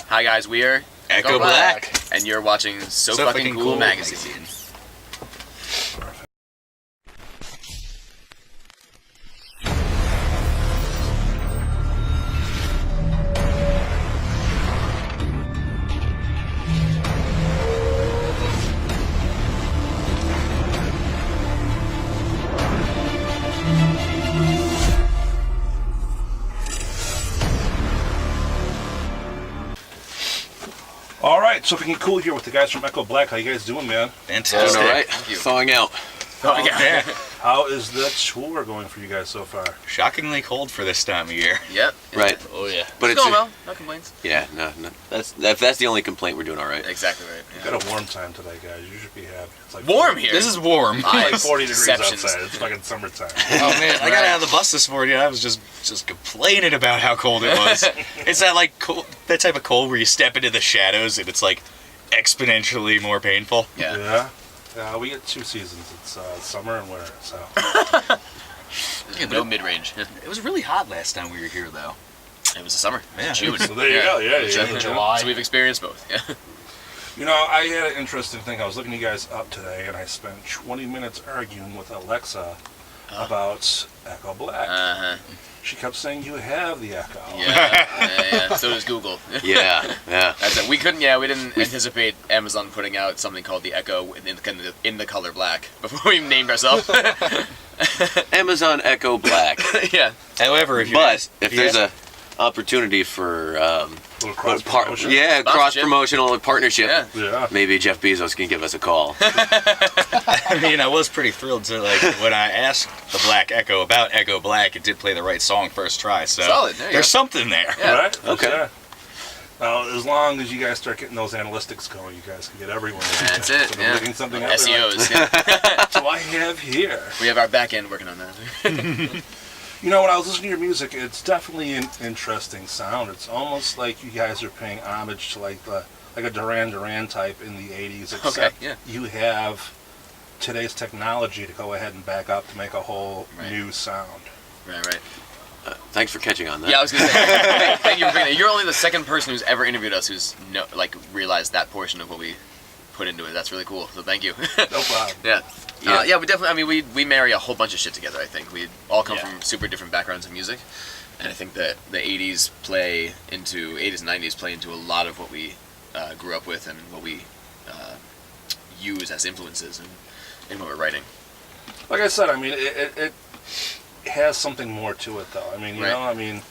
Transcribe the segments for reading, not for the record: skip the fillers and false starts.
Hi guys, we are Echo Black. and you're watching So Fucking Cool Magazine. All right, so fucking cool here with the guys from Echo Black. How you guys doing, man? Fantastic. Doing all right. Thank you. Thawing out. Oh, yeah. How is the tour going for you guys so far? Shockingly cold for this time of year. Yep. Right. Oh yeah. But It's going well. No complaints. yeah, no. That's the only complaint. We're doing all right. Exactly right. Yeah. Got a warm time today, guys. You should be happy. It's like Warm here. This is warm. It's like 40 degrees Exceptions. outside. It's fucking summertime. Oh man, I got out of the bus this morning and I was just complaining about how cold it was. It's that like cold, that type of cold where you step into the shadows and it's like exponentially more painful. Yeah. Yeah, we get two seasons. It's summer and winter. So No mid-range. It was really hot last time we were here though. It was the summer. Yeah. June. So there you go. Yeah, June, yeah. July. So we've experienced both. Yeah. You know, I had an interesting thing. I was looking you guys up today, and I spent 20 minutes arguing with Alexa about Echo Black. Uh-huh. She kept saying, "You have the Echo." Yeah. So does Google. Yeah. That's it. We didn't anticipate Amazon putting out something called the Echo in the color black before we named ourselves. Amazon Echo Black. Yeah. However, if there's a opportunity for Little cross promotion. cross promotional partnership, Yeah. Yeah. maybe Jeff Bezos can give us a call. I mean, I was pretty thrilled to when I asked the Black Echo about Echo Black, it did play the right song first try. So Solid. There you there's go. something there. Yeah. Right? Okay. Yeah. Now, as long as you guys start getting those analytics going, you guys can get everyone. That's it. So Yeah. looking something up. they're like, SEOs. Yeah. So I have here. We have our back end working on that. You know, when I was listening to your music, it's definitely an interesting sound. It's almost like you guys are paying homage to like a Duran Duran type in the '80s, except yeah. you have today's technology to go ahead and back up to make a whole Right. new sound. Right. Thanks for catching on that. Yeah, I was gonna say. Thank you for bringing that. You're only the second person who's ever interviewed us who's realized that portion of what we put into it. That's really cool. So thank you. No problem. Yeah. Yeah. We definitely. I mean, we marry a whole bunch of shit together. I think we all come Yeah. from super different backgrounds in music, and I think that the '80s and '90s play into a lot of what we grew up with and what we use as influences in what we're writing. Like I said, I mean, it has something more to it, though. I mean, you Right. know, I mean,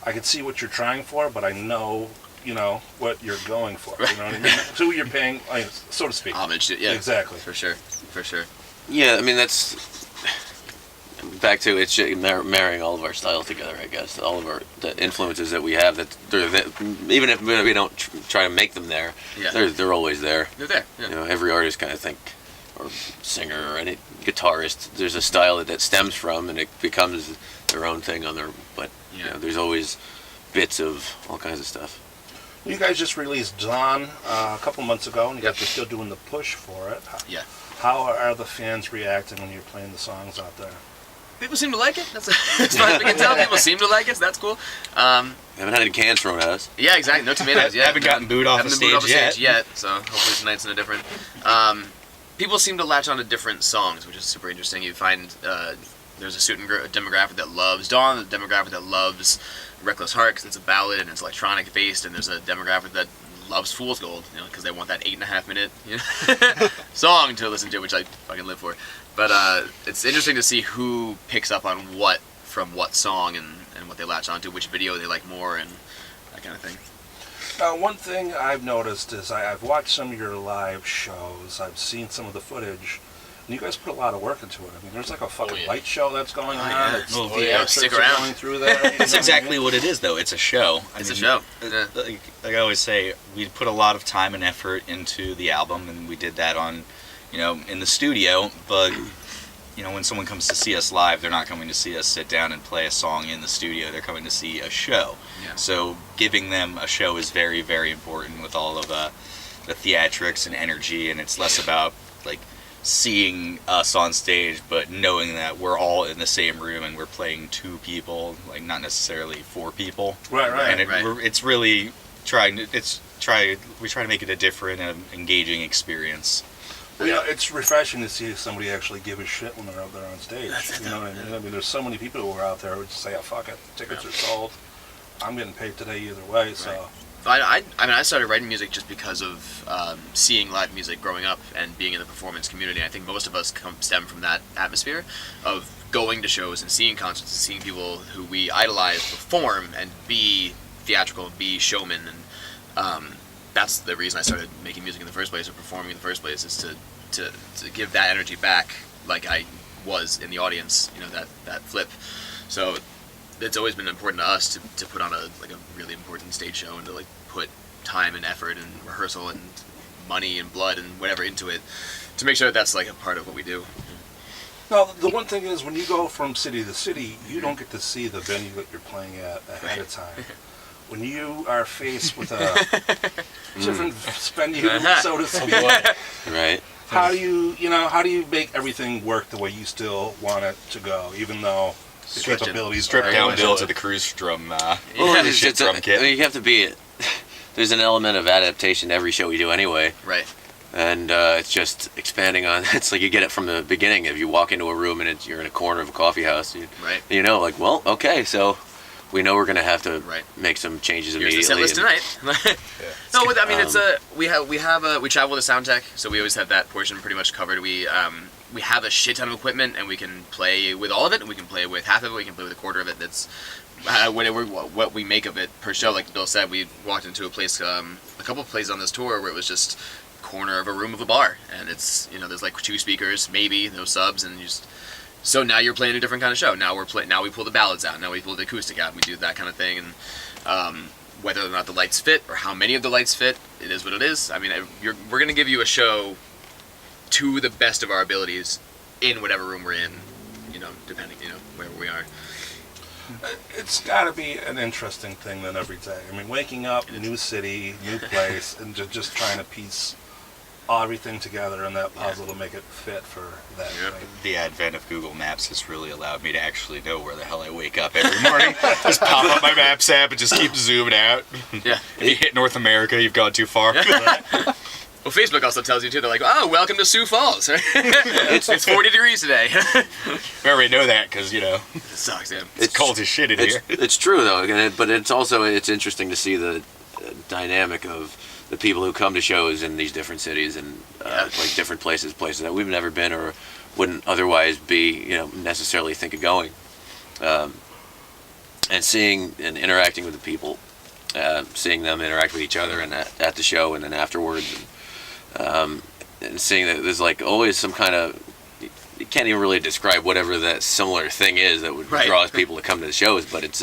I can see what you're trying for, but I know, you know, what you're going for. You know what I mean? So you're paying, so to speak. Homage to, yeah. Exactly. For sure. Yeah, I mean that's back to it's marrying all of our styles together. I guess all of the influences that we have even if we don't try to make them there, Yeah. they're always there. They're there. Yeah. You know, every artist kind of or singer or any guitarist, there's a style that stems from, and it becomes their own thing on their. But you know, there's always bits of all kinds of stuff. You guys just released Dawn a couple months ago, and you guys are still doing the push for it. Yeah. How are the fans reacting when you're playing the songs out there? People seem to like it. That's as far as we can tell. People seem to like it. So that's cool. Haven't had any cans thrown at us. Yeah, exactly. No tomatoes. Yeah, Haven't gotten booed off the stage yet. So hopefully tonight's no different. People seem to latch on to different songs, which is super interesting. You find there's a certain demographic that loves Dawn, a demographic that loves Reckless Heart because it's a ballad and it's electronic based, and there's a demographic that loves Fool's Gold, you know, because they want that 8.5 minute song to listen to, which I fucking live for. But it's interesting to see who picks up on what from what song and what they latch onto, which video they like more, and that kind of thing. One thing I've noticed is I've watched some of your live shows. I've seen some of the footage. And you guys put a lot of work into it. I mean, there's like a fucking light show that's going on. yeah. It's Well, theatrics stick are around. going through there. That's exactly what it is, though. It's a show. It's a show. Yeah. Like I always say, we put a lot of time and effort into the album, and we did that on, in the studio. But when someone comes to see us live, they're not coming to see us sit down and play a song in the studio. They're coming to see a show. Yeah. So giving them a show is very, very important with all of the theatrics and energy, and it's less about like seeing us on stage, but knowing that we're all in the same room and we're playing two people, like not necessarily four people. Right. And it's really we try to make it a different and engaging experience. Well, you know, it's refreshing to see somebody actually give a shit when they're out there on stage. You know what I mean? I mean, there's so many people who are out there who just say, "Oh, fuck it, tickets are sold. I'm getting paid today either way." So, I mean, I started writing music just because of seeing live music growing up and being in the performance community. I think most of us stem from that atmosphere of going to shows and seeing concerts and seeing people who we idolize perform and be theatrical and be showmen. And that's the reason I started making music in the first place, or performing in the first place, is to give that energy back, like I was in the audience. You know, that flip. So it's always been important to us to put on a really important stage show and to like put time and effort and rehearsal and money and blood and whatever into it to make sure that that's like a part of what we do. now the one thing is, when you go from city to city, you don't get to see the venue that you're playing at ahead of time. When you are faced with a different venue, so to speak, Right. how do you make everything work the way you still want it to go, even though the capabilities Strip are down limited? Bill to the cruise drum. Well, Shit drum kit. I mean, you have to be. There's an element of adaptation to every show we do anyway, Right. and it's just expanding on. It's like you get it from the beginning. If you walk into a room and you're in a corner of a coffee house, Right. you know, like, well, okay, so we know we're gonna have to Right. make some changes Here's the immediately. set list tonight. No, I mean it's we travel with a sound tech, so we always have that portion pretty much covered. We have a shit ton of equipment, and we can play with all of it, and we can play with half of it, we can play with a quarter of it. That's whatever what we make of it per show. Like Bill said, we walked into a place, a couple of places on this tour where it was just corner of a room of a bar, and it's, you know, there's like 2 speakers, maybe no subs, and you just. So now you're playing a different kind of show. Now we pull the ballads out. Now we pull the acoustic out. And we do that kind of thing, and whether or not the lights fit or how many of the lights fit, it is what it is. I mean, we're gonna give you a show to the best of our abilities in whatever room we're in, you know, depending, you know, wherever we are. It's got to be an interesting thing then every day. I mean, waking up, new city, new place, and just trying to piece everything together in that puzzle to make it fit for that Yep. thing. The advent of Google Maps has really allowed me to actually know where the hell I wake up every morning. Just pop up my Maps app and just keep zooming out. Yeah. If you hit North America, you've gone too far. Well, Facebook also tells you too. They're like, "Oh, welcome to Sioux Falls. it's 40 degrees today." We already know that because, you know, It sucks, yeah. it's cold as shit in It's, here. it's true though, but it's interesting to see the dynamic of the people who come to shows in these different cities and like different places that we've never been or wouldn't otherwise be, you know, necessarily think of going, and seeing and interacting with the people, seeing them interact with each other and at the show and then afterwards, and seeing that there's like always some kind of, you can't even really describe whatever that similar thing is that would Right. draw people to come to the shows, but it's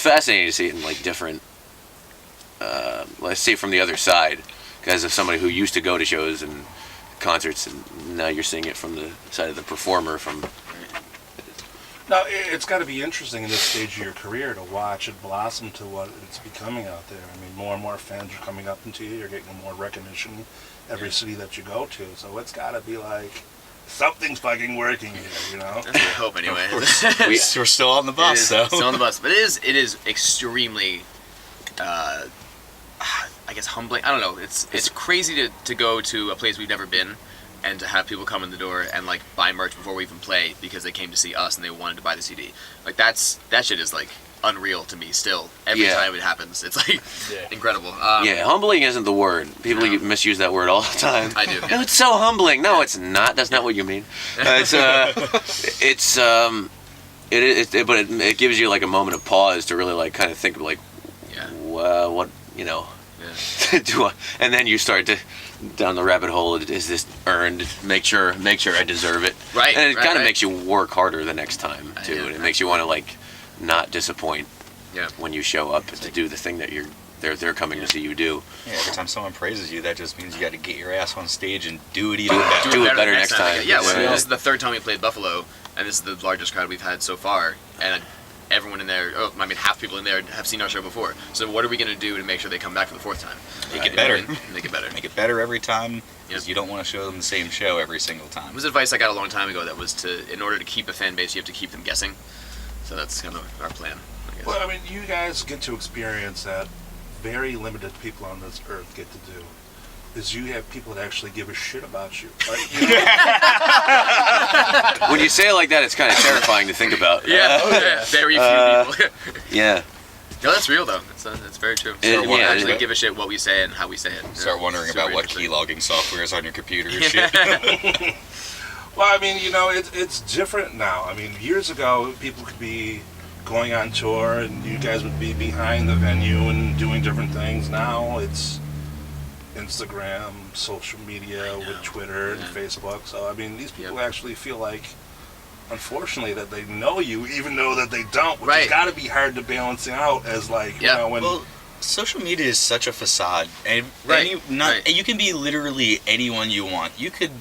fascinating to see it in like different. Let's see it from the other side, because of somebody who used to go to shows and concerts, and now you're seeing it from the side of the performer. From Now, it's got to be interesting in this stage of your career to watch it blossom to what it's becoming out there. I mean, more and more fans are coming up into you. You're getting more recognition every city that you go to. So it's got to be like something's fucking working here, you know? That's what I hope anyway. We're still on the bus, so. Still on the bus, but it is extremely, I guess, humbling. I don't know. It's crazy to go to a place we've never been, and to have people come in the door and like buy merch before we even play because they came to see us and they wanted to buy the CD. Like that shit is like unreal to me still. Every Yeah. time it happens, it's like incredible. yeah, humbling isn't the word. People misuse that word all the time. I do. No, it's so humbling. No, it's not. That's not what you mean. But it gives you like a moment of pause to really like kind of think of like, Yeah. what, you know. Yeah. And then you start to down the rabbit hole. Is this earned? Make sure I deserve it. Right, And it right, kind of right. makes you work harder the next time too. Yeah, And it makes you want to like not disappoint Yeah. when you show up to do the thing that they're coming to see you do. Yeah, every time someone praises you, that just means you got to get your ass on stage and do it even better. Do it better next time. Yeah, well, Yeah. this is the third time we played Buffalo, and this is the largest crowd we've had so far. And everyone in there, half people in there have seen our show before. So what are we going to do to make sure they come back for the fourth time? Make it better. Make it better. Make it better every time, because Yep. you don't want to show them the same show every single It time. was advice I got a long time ago that was in order to keep a fan base, you have to keep them guessing. So that's kind of our plan, I guess. Well, I mean, you guys get to experience that very limited people on this earth get to do is you have people that actually give a shit about you. Like, you know, When you say it like that, it's kind of terrifying to think about. Yeah, very few people. Yeah. No, that's real though. That's very true. It- People yeah, actually it- give a shit what we say and how we say it. Start wondering Super about what interesting. keylogging software is on your computer and shit. well, I mean, it's different now. I mean, years ago, people could be going on tour and you guys would be behind the venue and doing different things. Now it's Instagram, social media with Twitter and Facebook. So, I mean, these people actually feel like, unfortunately, that they know you, even though that they don't, which has Right. got to be hard to balance out as, like, Yeah. you know, when... Well, social media is such a facade, and Right, right. you can be literally anyone you want. You could,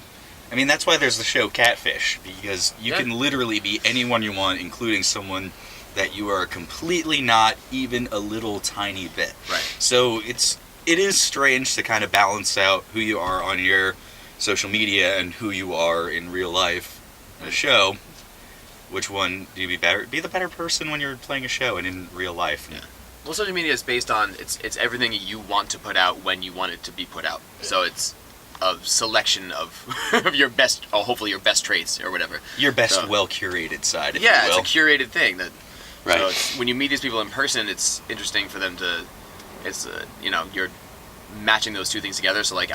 I mean, that's why there's the show Catfish, because you can literally be anyone you want, including someone that you are completely not even a little tiny bit. Right. So it is strange to kind of balance out who you are on your social media and who you are in real life in a show. Which one do you be better? Be the better person when you're playing a show and in real life. Yeah. Well, social media is based on it's everything you want to put out when you want it to be put out. So it's a selection of of your best, hopefully your best traits or whatever. Your best, So- well curated side, if Yeah, you it's will. a curated thing. That Right. So when you meet these people in person, it's interesting for them to. It's you're matching those two things together. So like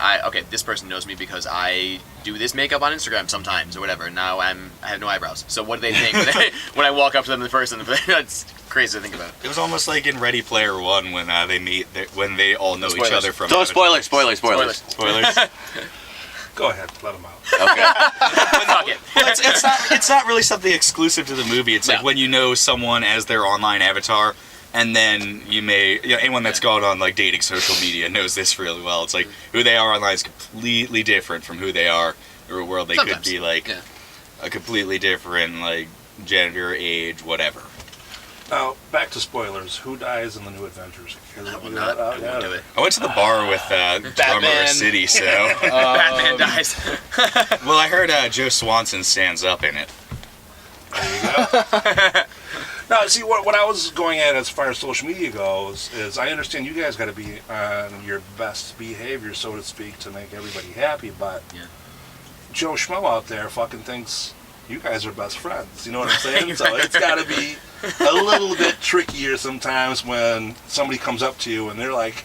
this person knows me because I do this makeup on Instagram sometimes or whatever. Now I have no eyebrows. So what do they think when I walk up to them in person? That's crazy to think about. It was almost like in Ready Player One when they meet, when they all know each Spoilers. other from. Don't spoilers. Spoilers. Go ahead, let them out. Okay. Fuck it. Well, it's not really something exclusive to the movie. It's like No. when you know someone as their online avatar, and then anyone that's gone on like dating social media knows this really well. It's like who they are online is completely different from who they are in the real world. They Sometimes. could be like Yeah. a completely different like gender, age, whatever. Now, back to spoilers. Who dies in the New Adventures? I will not. I won't do it. I went to the bar with drummer Batman. City, so Batman dies. well, I heard Joe Swanson stands up in it. There you go. Now, see, what I was going at as far as social media goes is I understand you guys got to be on your best behavior, so to speak, to make everybody happy, but Yeah. Joe Schmo out there fucking thinks you guys are best friends. You know what I'm saying? So Right. it's got to be a little bit trickier sometimes when somebody comes up to you and they're like,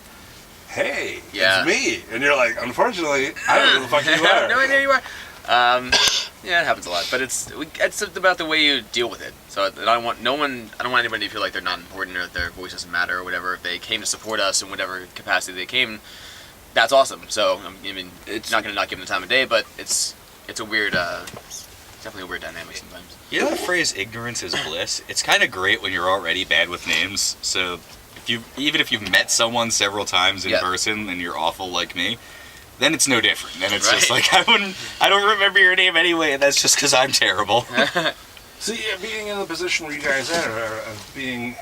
hey, Yeah. it's me. And you're like, unfortunately, I don't know who the fuck you I have are. no idea who you are. Yeah, it happens a lot, but it's about the way you deal with it. So I don't want anybody to feel like they're not important or that their voice doesn't matter or whatever. If they came to support us in whatever capacity they came, that's awesome. So I mean, it's not going to not give them the time of day, but it's a weird, definitely a weird dynamic sometimes. You know the phrase "ignorance is bliss"? It's kind of great when you're already bad with names. So even if you've met someone several times in Yeah. person and you're awful like me, then it's no different. Then it's Right. just like I don't remember your name anyway, and that's just because I'm terrible. See, being in the position where you guys are of being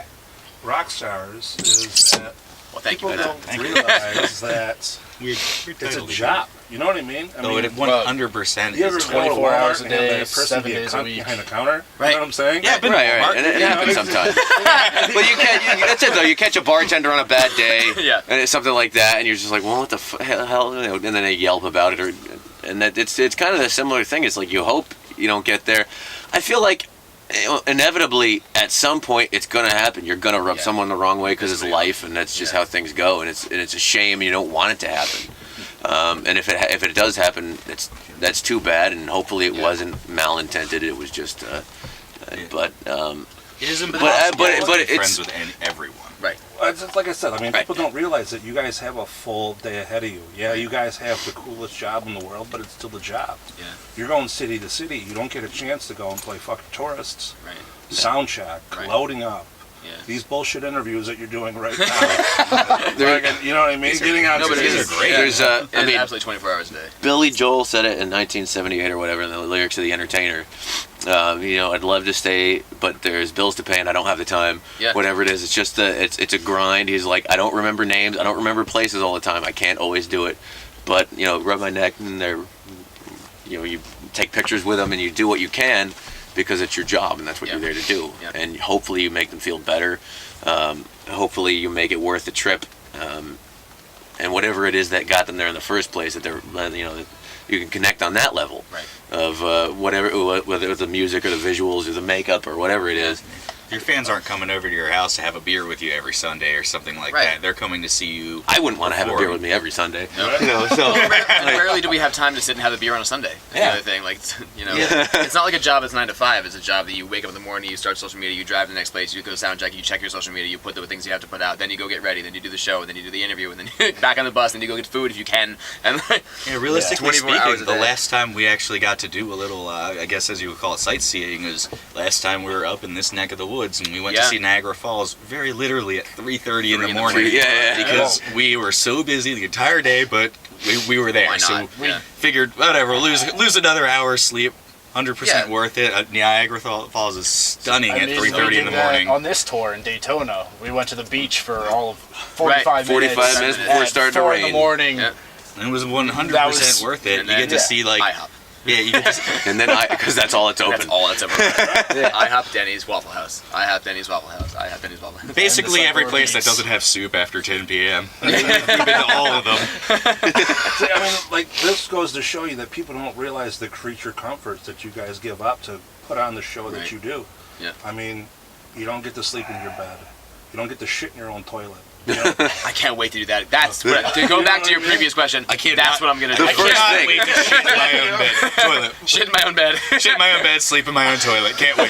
rock stars is that Well, thank you people for that. don't realize that We're it's a job. You know what I mean? I Oh, mean, it 100% you ever is. go to 24 Walmart hours a and have day, that person 7 be days a week. behind the counter? Right. You know what I'm saying? Yeah, but Right, Walmart, and it you know, happens it's- sometimes. But that's it though. You catch a bartender on a bad day, Yeah. and it's something like that, and you're just like, well, what the hell? And then they yelp about it, and that it's kind of a similar thing. It's like you hope you don't get there. I feel like inevitably at some point it's gonna happen. You're gonna rub Yeah. someone the wrong way because it's It's life, and that's just Yeah. how things go. And it's a shame. You don't want it to happen. And if it does happen, that's too bad. And hopefully it Yeah. wasn't malintended. It was just. But it is impossible but to be it's- friends with everyone. Right. It's just like I said, I mean, Right. people don't realize that you guys have a full day ahead of you. Yeah, you guys have the coolest job in the world, but it's still the job. Yeah. You're going city to city. You don't get a chance to go and play fucking tourists, Right. sound check, Right. loading up. Yeah. These bullshit interviews that you're doing right now. You know what I mean? Getting on No, but it stage. is great. There's It's I mean, absolutely 24 hours a day. Billy Joel said it in 1978 or whatever in the lyrics of The Entertainer. I'd love to stay, but there's bills to pay and I don't have the time. Yeah. Whatever it is, it's just it's a grind. He's like, I don't remember names, I don't remember places all the time. I can't always do it, but rub my neck and you take pictures with them and you do what you can because it's your job and that's what Yeah. you're there to do. Yeah. And hopefully you make them feel better. Hopefully you make it worth the trip. and whatever it is that got them there in the first place, that they're, that you can connect on that level of whatever, whether it's the music or the visuals or the makeup or whatever it is. Your fans aren't coming over to your house to have a beer with you every Sunday or something like Right. that. They're coming to see you. I wouldn't want to have a beer perform. with me every Sunday. Right. So Rarely do we have time to sit and have a beer on a Sunday. That's the other thing. Like, it's not like a job that's 9 to 5. It's a job that you wake up in the morning, you start social media, you drive to the next place, you go sound check, you check your social media, you put the things you have to put out, then you go get ready, then you do the show, then you do the interview, and then you're back on the bus, and you go get food if you can. And Yeah, realistically 24 hours speaking, a the day. last time we actually got to do a little, I guess as you would call it, sightseeing is last time we were up in this neck of the woods and we went to see Niagara Falls very literally at 3:30 in the morning. Yeah. Because we were so busy the entire day, but we were there. Why not? So we Yeah. figured, whatever, lose another hour's sleep. 100% Yeah. worth it. Niagara Falls is stunning at we 3:30 in did the that morning. on this tour in Daytona. We went to the beach for all of 45 Right, 45 minutes before it at started to 4 in rain. the morning. Yeah. And it was 100% That was- worth it. And You then- get to see like IHOP. yeah, you get to see, and then because that's all it's open. That's all that's ever. IHOP, Denny's, Waffle House. IHOP, Denny's, Waffle House. IHOP, Denny's, Waffle House. basically And the every Suncore place that Beats. doesn't have soup after 10 p.m. We've been to all of them. See, I mean, like, this goes to show you that people don't realize the creature comforts that you guys give up to put on the show that Right. you do. Yeah. I mean, you don't get to sleep in your bed. You don't get to shit in your own toilet. You know? I can't wait to do that. That's what, to go back to your previous question. I can't That's not- what I'm gonna The do. I first cannot thing. wait to shit in my own bed. Toilet. Shit in my own bed. Shit in my own bed, sleep in my own toilet. Can't wait.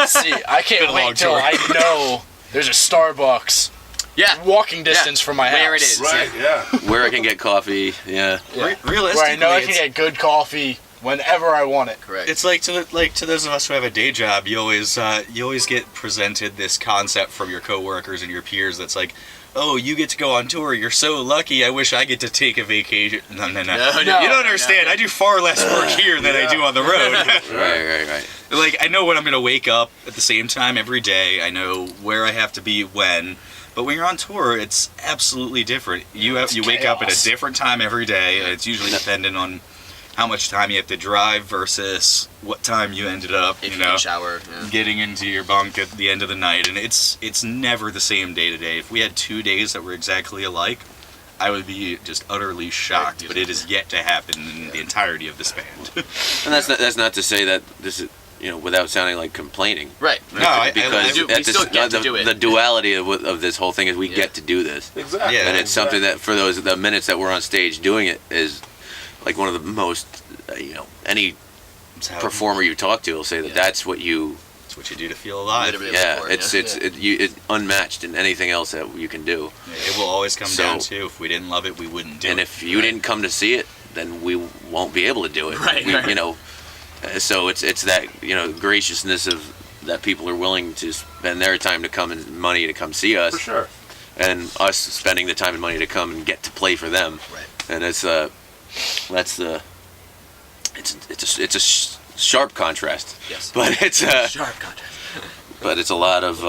See, I can't Been a long wait till tour. I know there's a Starbucks Yeah. walking distance from my house. Where it is. Right, yeah. Where I can get coffee. Yeah. Yeah. Realistically, Where I know I can it's- get good coffee whenever I want it. Correct. It's like to those of us who have a day job, you always get presented this concept from your coworkers and your peers that's like, oh, you get to go on tour. You're so lucky. I wish I get to take a vacation. No. No, No. You don't understand. no. I do far less work here than I do on the road. Right. Like, I know when I'm going to wake up at the same time every day. I know where I have to be when. But when you're on tour, it's absolutely different. You wake up at a chaos. different time every day. And it's usually dependent on how much time you have to drive versus what time you ended up, If you you know, can shower. Yeah. getting into your bunk at the end of the night. And it's never the same day to day. If we had 2 days that were exactly alike, I would be just utterly shocked. But it is yet to happen in the entirety of this band. And that's not to say that this is, without sounding like complaining. Right. No, I Because do- we at still get to do it. the duality of this whole thing is we Yeah. get to do this. Exactly. Yeah. And it's something that for the minutes that we're on stage doing it is like one of the most, any It's how- performer you talk to will say that Yeah. that's what you, it's what you do to feel alive. Literally. yeah, Support, it's it's unmatched in anything else that you can do. It will always come So- down to if we didn't love it, we wouldn't do And it. if you didn't come to see it, then we won't be able to do it. Right, We- right. So it's that graciousness of that people are willing to spend their time to come and money to come see us, For sure. and us spending the time and money to come and get to play for them. Right. And it's a sharp contrast, Yes. but it's Sharp contrast. a lot of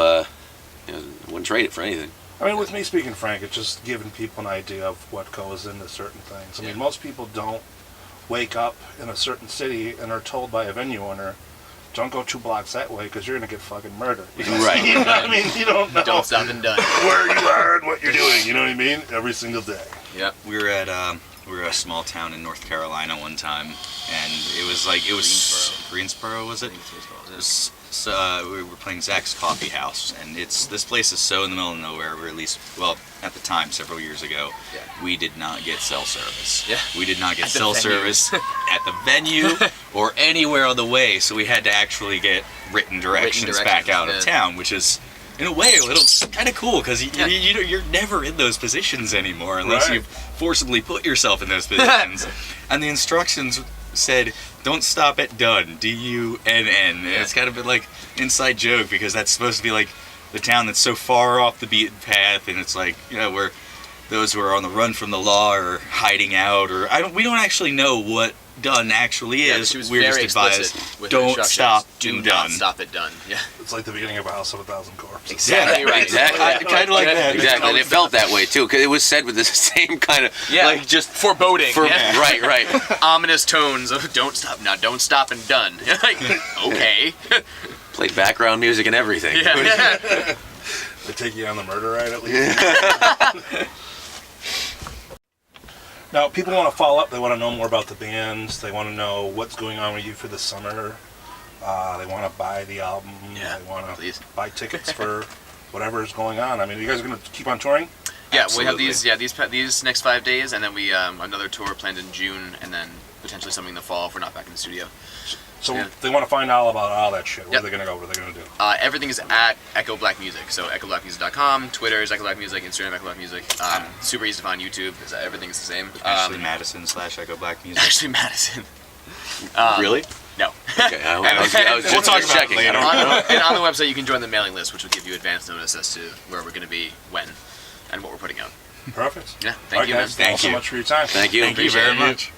wouldn't trade it for anything. I mean, with me speaking frank, it's just giving people an idea of what goes into certain things. I mean, most people don't wake up in a certain city and are told by a venue owner, don't go 2 blocks that way because you're going to get fucking murdered. Right. You know what I mean? You don't know Don't stop and done. where you are and what you're doing. You know what I mean? Every single day. Yep. We were at a small town in North Carolina one time, and it was Greensboro, was it? It was, we were playing Zach's Coffee House, and this place is so in the middle of nowhere. Or at least, well, at the time, several years ago, Yeah. we did not get cell service. Yeah. We did not get At the cell venue. service at the venue or anywhere on the way, so we had to actually get written directions back directions, out of yeah. town, which is. In a way, a little kind of cool because you're never in those positions anymore unless Right. you forcibly put yourself in those positions. And the instructions said, "Don't stop at done." DUNN. And it's kind of been like inside joke because that's supposed to be like the town that's so far off the beaten path, and it's like where those who are on the run from the law are hiding out, or we don't actually know what done actually Yeah, but is. she was We're very just advised, explicit with her don't instructions. stop Do and not done. stop it done. Yeah. It's like the beginning of a House of a Thousand Corpses. Exactly right. Exactly. Yeah. Kind of like that. Exactly, and it felt that way too, because it was said with the same kind of like just foreboding. Yeah. right. Ominous tones of don't stop now, don't stop and done. Like, okay. Played background music and everything. Yeah. They take you on the murder ride at least. Now, people want to follow up. They want to know more about the bands. They want to know what's going on with you for the summer. They want to buy the album. Yeah, They want to please. buy tickets for whatever is going on. I mean, you guys are going to keep on touring? Yeah, we have Absolutely. these next 5 days, and then we another tour planned in June, and then potentially something in the fall if we're not back in the studio. So Yeah. they want to find out about all that shit. Where Yep. are they going to go? What are they going to do? Everything is at Echo Black Music, so echoblackmusic.com, Twitter is Echo Black Music, Instagram Echo Black Music. Super easy to find YouTube. Everything's the same. Ashley Madison / Echo Black Music. Ashley Madison. Really? No. Okay, I was We'll just talk about it checking. later. I don't know. And on the website, you can join the mailing list, which will give you advance notice as to where we're going to be, when, and what we're putting out. Perfect. Yeah, All thank right, you, guys. man. Thanks so you. much for your time. Thank you. Thank you Appreciate very it. much.